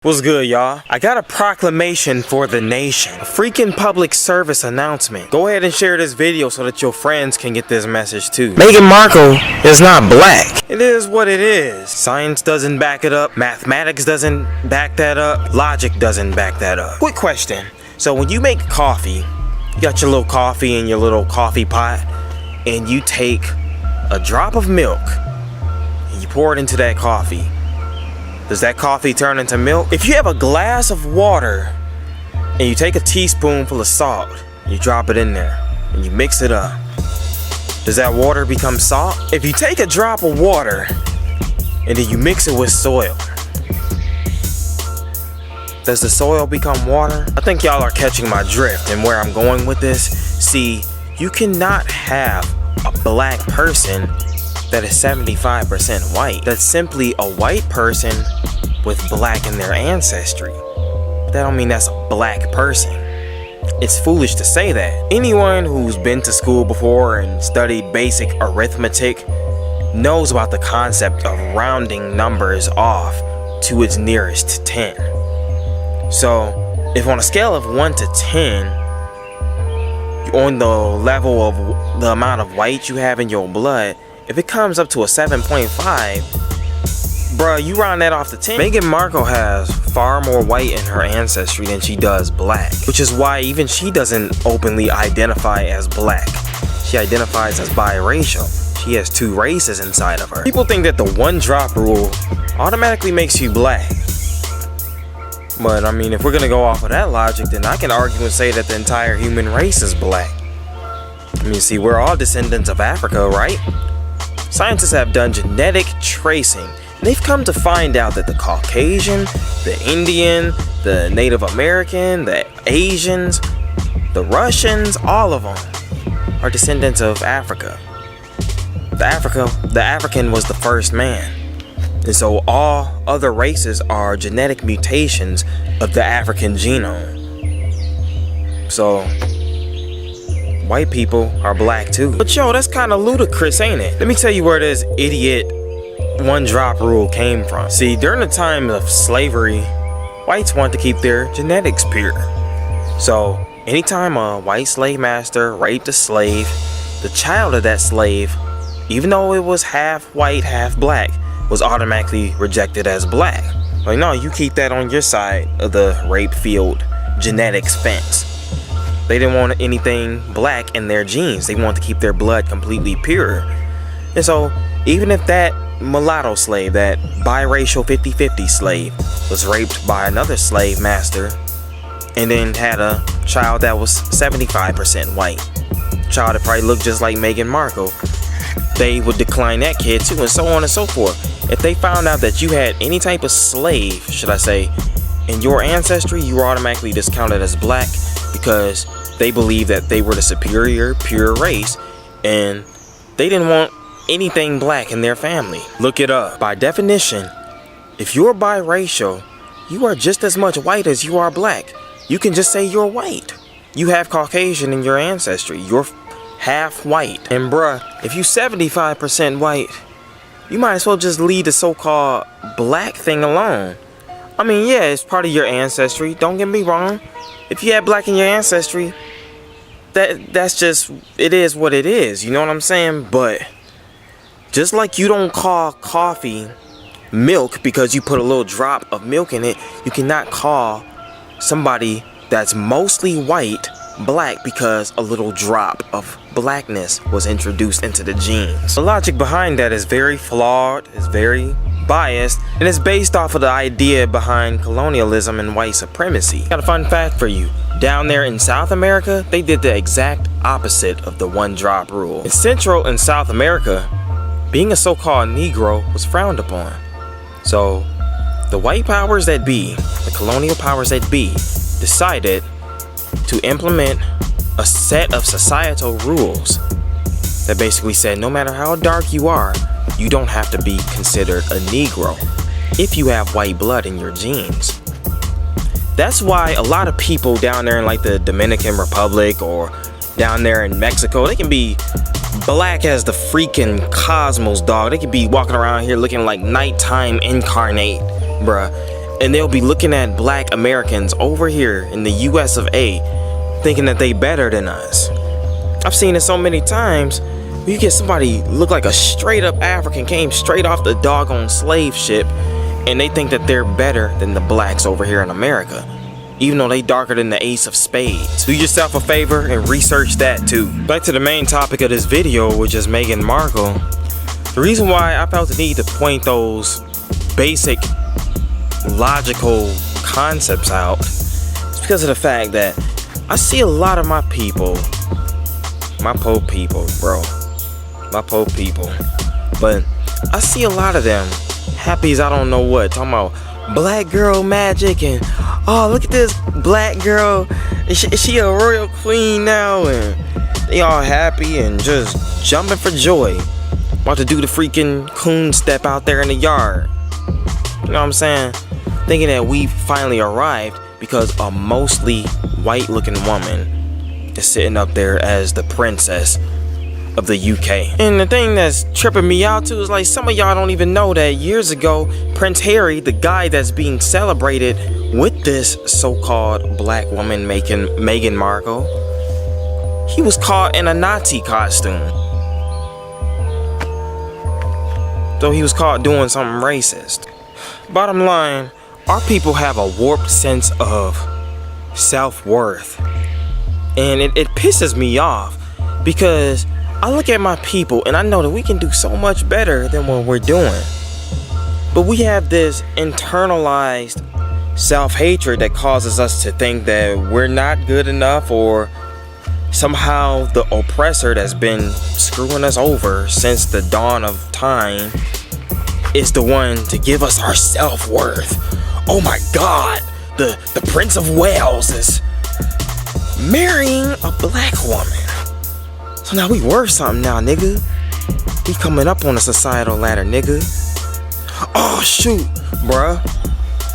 What's good, y'all? I got a proclamation for the nation. A freaking public service announcement. Go ahead and share this video so that your friends can get this message too. Meghan Markle is not black. It is what it is. Science doesn't back it up. Mathematics doesn't back that up. Logic doesn't back that up. Quick question. So when you make coffee, you got your little coffee in your little coffee pot, and you take a drop of milk and you pour it into that coffee. Does that coffee turn into milk? If you have a glass of water and you take a teaspoonful of salt, you drop it in there and you mix it up, does that water become salt? If you take a drop of water and then you mix it with soil, does the soil become water? I think y'all are catching my drift and where I'm going with this. See, you cannot have a black person that is 75% white. That's simply a white person with black in their ancestry. That don't mean that's a black person. It's foolish to say that. Anyone who's been to school before and studied basic arithmetic knows about the concept of rounding numbers off to its nearest 10. So, if on a scale of 1 to 10, on the level of the amount of white you have in your blood, if it comes up to a 7.5, bruh, you round that off to 10. Meghan Markle has far more white in her ancestry than she does black, which is why even she doesn't openly identify as black. She identifies as biracial. She has two races inside of her. People think that the one drop rule automatically makes you black. But I mean, if we're gonna go off of that logic, then I can argue and say that the entire human race is black. I mean, see, we're all descendants of Africa, right? Scientists have done genetic tracing. They've come to find out that the Caucasian, the Indian, the Native American, the Asians, the Russians, all of them are descendants of Africa. The African was the first man. And so all other races are genetic mutations of the African genome. So white people are black too. But yo, that's kind of ludicrous, ain't it? Let me tell you where this idiot one drop rule came from. See, during the time of slavery, whites want to keep their genetics pure. So anytime a white slave master raped a slave, the child of that slave, even though it was half white, half black, was automatically rejected as black. Like, no, you keep that on your side of the rape field genetics fence. They didn't want anything black in their genes. They wanted to keep their blood completely pure. And so, even if that mulatto slave, that biracial 50-50 slave, was raped by another slave master and then had a child that was 75% white, child that probably looked just like Meghan Markle, they would decline that kid too, and so on and so forth. If they found out that you had any type of slave, should I say, in your ancestry, you were automatically discounted as black because they believed that they were the superior, pure race, and they didn't want anything black in their family. Look it up. By definition, if you're biracial, you are just as much white as you are black. You can just say you're white. You have Caucasian in your ancestry. You're half white. And bruh, if you 75% white, you might as well just leave the so-called black thing alone. I mean, yeah, it's part of your ancestry. Don't get me wrong. If you have black in your ancestry, that's just, it is what it is. You know what I'm saying? But just like you don't call coffee milk because you put a little drop of milk in it, you cannot call somebody that's mostly white black because a little drop of blackness was introduced into the genes. The logic behind that is very flawed, is very biased, and it's based off of the idea behind colonialism and white supremacy. Got a fun fact for you. Down there in South America, they did the exact opposite of the one drop rule. In Central and South America, being a so-called Negro was frowned upon. So the white powers that be, the colonial powers that be, decided to implement a set of societal rules that basically said no matter how dark you are, you don't have to be considered a Negro if you have white blood in your genes. That's why a lot of people down there in like the Dominican Republic or down there in Mexico, they can be black as the freaking cosmos, dog. They could be walking around here looking like nighttime incarnate, bruh. And they'll be looking at black Americans over here in the US of A, thinking that they better than us. I've seen it so many times. You get somebody look like a straight up African, came straight off the doggone slave ship, and they think that they're better than the blacks over here in America, even though they darker than the ace of spades. Do yourself a favor and research that too. Back to the main topic of this video, which is Meghan Markle. The reason why I felt the need to point those basic logical concepts out is because of the fact that I see a lot of my people, my po people, bro. My po people. But I see a lot of them happy as I don't know what, talking about black girl magic and oh, look at this black girl, is she a royal queen now, and they all happy and just jumping for joy, about to do the freaking coon step out there in the yard. You know what I'm saying? Thinking that we finally arrived because a mostly white looking woman is sitting up there as the princess of the UK. And the thing that's tripping me out too is like some of y'all don't even know that years ago, Prince Harry, the guy that's being celebrated with this so-called black woman Meghan Markle, he was caught in a Nazi costume. So he was caught doing something racist. Bottom line, our people have a warped sense of self-worth. And it pisses me off because I look at my people and I know that we can do so much better than what we're doing. But we have this internalized self-hatred that causes us to think that we're not good enough, or somehow the oppressor that's been screwing us over since the dawn of time is the one to give us our self-worth. Oh my God, the Prince of Wales is marrying a black woman. So now we worth something now, nigga. We coming up on a societal ladder, nigga. Oh shoot, bruh.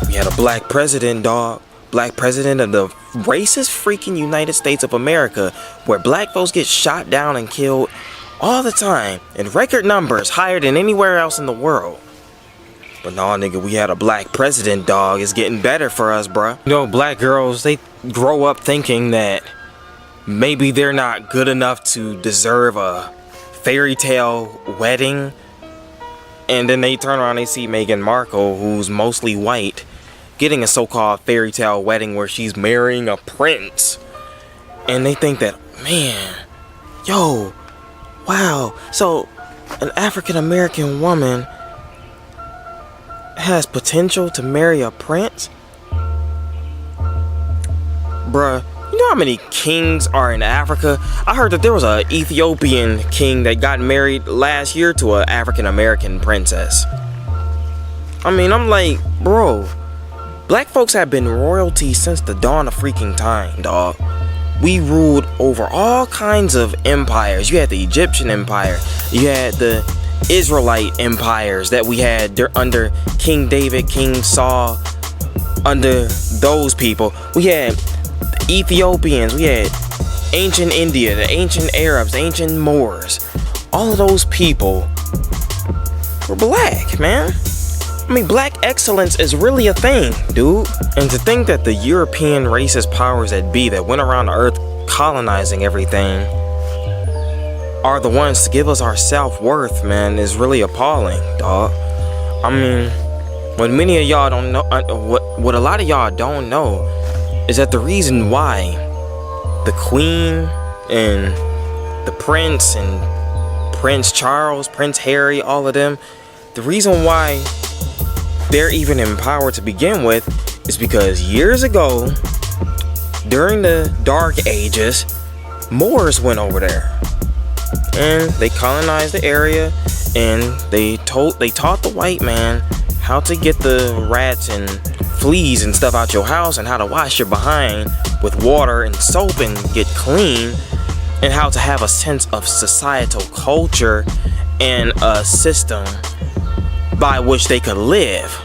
We had a black president, dog. Black president of the racist freaking United States of America, where black folks get shot down and killed all the time in record numbers, higher than anywhere else in the world. But nah, nigga, we had a black president, dog. It's getting better for us, bruh. You know, black girls, they grow up thinking that maybe they're not good enough to deserve a fairy tale wedding. And then they turn around and they see Meghan Markle, who's mostly white, getting a so-called fairy tale wedding where she's marrying a prince. And they think that, man, yo, wow, so an African American woman has potential to marry a prince? Bruh, you know how many kings are in Africa? I heard that there was an Ethiopian king that got married last year to an African American princess. I mean, I'm like, bro, black folks have been royalty since the dawn of freaking time, dog. We ruled over all kinds of empires. You had the Egyptian Empire. You had the Israelite empires that we had under King David, King Saul. Under those people, we had the Ethiopians. We had ancient India, the ancient Arabs, the ancient Moors. All of those people were black, man. I mean, black excellence is really a thing, dude. And to think that the European racist powers that be that went around the earth colonizing everything are the ones to give us our self-worth, man, is really appalling, dog. I mean, what many of y'all don't know, what a lot of y'all don't know is that the reason why the Queen and the Prince and Prince Charles, Prince Harry, all of them, the reason why they're even in power to begin with is because years ago, during the Dark Ages, Moors went over there and they colonized the area, and they taught the white man how to get the rats and fleas and stuff out your house, and how to wash your behind with water and soap and get clean, and how to have a sense of societal culture and a system by which they could live.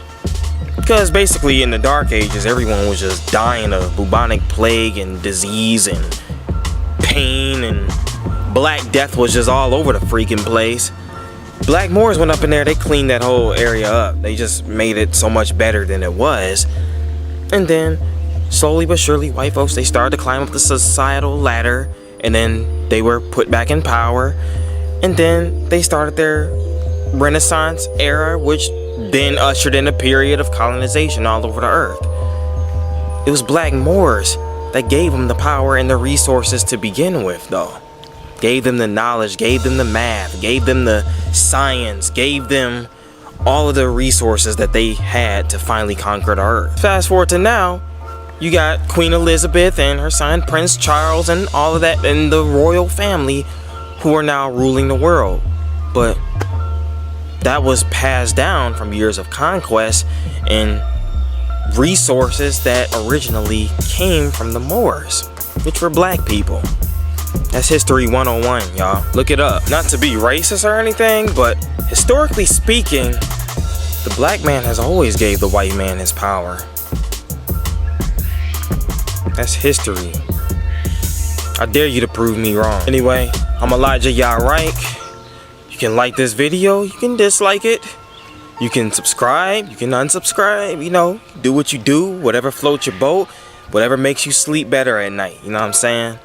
Because basically in the Dark Ages, everyone was just dying of bubonic plague and disease and pain, and Black Death was just all over the freaking place. Black Moors went up in there, they cleaned that whole area up. They just made it so much better than it was. And then, slowly but surely, white folks, they started to climb up the societal ladder. And then they were put back in power. And then they started their Renaissance era, which then ushered in a period of colonization all over the earth. It was Black Moors that gave them the power and the resources to begin with, though. Gave them the knowledge, gave them the math, gave them the science, gave them all of the resources that they had to finally conquer the earth. Fast forward to now, you got Queen Elizabeth and her son Prince Charles and all of that, and the royal family who are now ruling the world. But that was passed down from years of conquest and resources that originally came from the Moors, which were black people. That's History 101, y'all. Look it up. Not to be racist or anything, but historically speaking, the black man has always gave the white man his power. That's history. I dare you to prove me wrong. Anyway, I'm Elijah Yarike. You can like this video, you can dislike it. You can subscribe, you can unsubscribe, you know, do what you do, whatever floats your boat, whatever makes you sleep better at night, you know what I'm saying?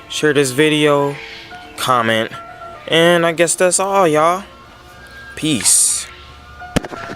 Share this video, comment, and I guess that's all, y'all. Peace.